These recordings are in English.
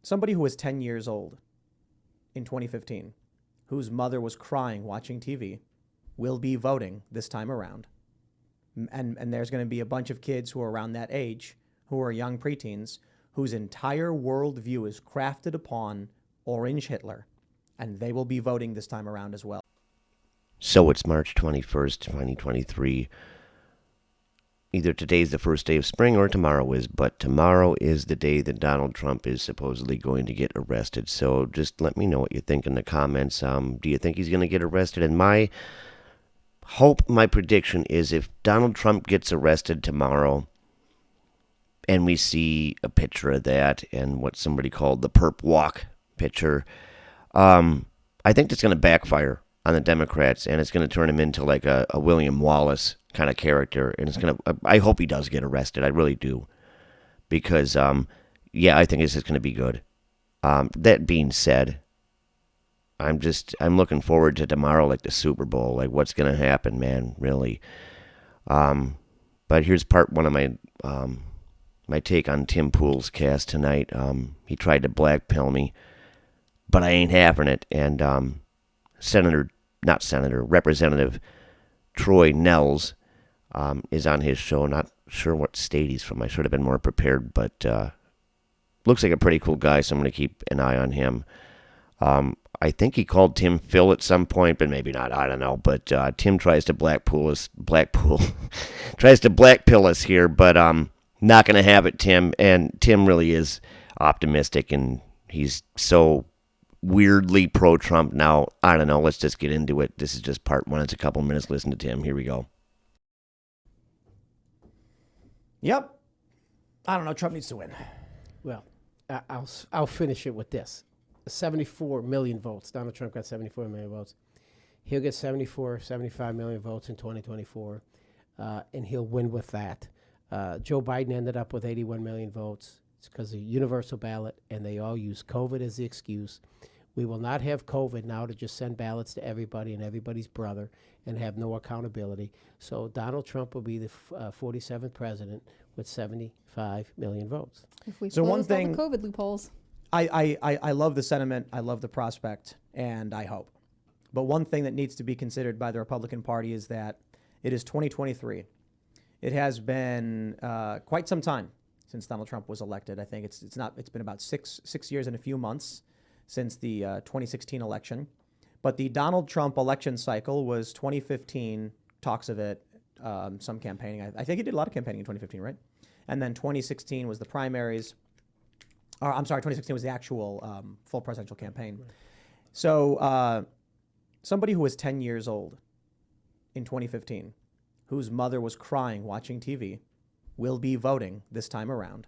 Somebody who was 10 years old in 2015, whose mother was crying watching TV, will be voting this time around. And there's going to be a bunch of kids who are around that age, who are young preteens, whose entire worldview is crafted upon Orange Hitler, and they will be voting this time around as well. So it's March 21st, 2023. Either today's the first day of spring or tomorrow is, but tomorrow is the day that Donald Trump is supposedly going to get arrested. So just let me know what you think in the comments. Do you think he's going to get arrested? And my hope, my prediction is if Donald Trump gets arrested tomorrow and we see a picture of that and what somebody called the perp walk picture, I think it's going to backfire on the Democrats, and it's going to turn him into like a William Wallace kind of character. And it's going to, I hope he does get arrested. I really do. Because, yeah, I think this is going to be good. That being said, I'm looking forward to tomorrow, like the Super Bowl, like what's going to happen, man, really. But here's part one of my take on Tim Pool's cast tonight. He tried to blackmail me, but I ain't having it. And Representative Troy Nehls is on his show. Not sure what state he's from. I should have been more prepared, but looks like a pretty cool guy, so I'm going to keep an eye on him. I think he called Tim Phil at some point, but maybe not. I don't know. But Tim tries to blackpill us here, but not going to have it, Tim. And Tim really is optimistic, and he's so weirdly pro-Trump now. I don't know. Let's just get into it. This is just part one. It's a couple minutes. Listen to Tim. Here we go. Yep. I don't know. Trump needs to win. Well, I'll finish it with this. 74 million votes. Donald Trump got 74 million votes. He'll get 75 million votes in 2024, and he'll win with that. Joe Biden ended up with 81 million votes. It's because of the universal ballot, and they all use COVID as the excuse. We will not have COVID now to just send ballots to everybody and everybody's brother and have no accountability. So Donald Trump will be the 47th president with 75 million votes. If we So close one all thing- the COVID loopholes. I love the sentiment. I love the prospect, and I hope. But one thing that needs to be considered by the Republican Party is that it is 2023. It has been quite some time since Donald Trump was elected. I think it's been about six years and a few months since the 2016 election. But the Donald Trump election cycle was 2015, talks of it, some campaigning. I think he did a lot of campaigning in 2015, right? And then 2016 was the primaries. Or, I'm sorry, 2016 was the actual full presidential campaign. Right. So somebody who was 10 years old in 2015, whose mother was crying watching TV, will be voting this time around.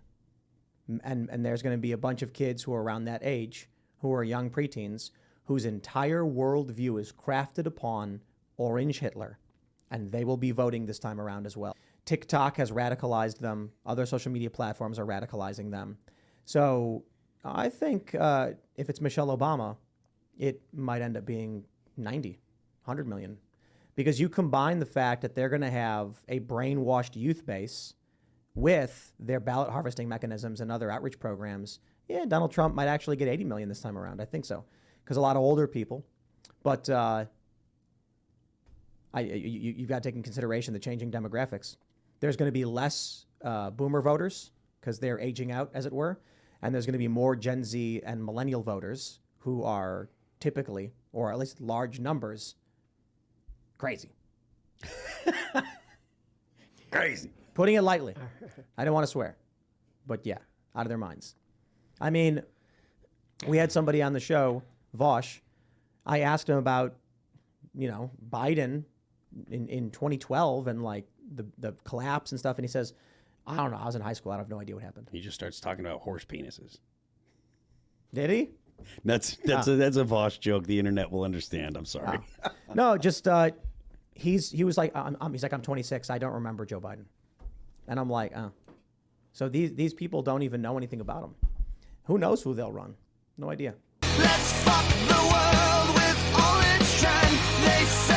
And there's going to be a bunch of kids who are around that age, who are young preteens, whose entire worldview is crafted upon Orange Hitler, and they will be voting this time around as well. TikTok has radicalized them. Other social media platforms are radicalizing them. So I think if it's Michelle Obama, it might end up being 90, 100 million. Because you combine the fact that they're going to have a brainwashed youth base with their ballot harvesting mechanisms and other outreach programs. Yeah, Donald Trump might actually get 80 million this time around. I think so. Because a lot of older people. But you've got to take in consideration the changing demographics. There's going to be less boomer voters because they're aging out, as it were. And there's going to be more Gen Z and millennial voters who are typically, or at least large numbers, crazy. Crazy. Putting it lightly. I don't want to swear. But yeah, out of their minds. I mean, we had somebody on the show, Vosh. I asked him about, Biden in 2012 and like the collapse and stuff. And he says, I don't know. I was in high school. I have no idea what happened. He just starts talking about horse penises. Did he? That's a Vosh joke. The internet will understand. I'm sorry. No, just he was like, he's like, I'm 26. I don't remember Joe Biden. And I'm like, oh. So these people don't even know anything about him. Who knows who they'll run? No idea. Let's fuck the world with orange shine. They say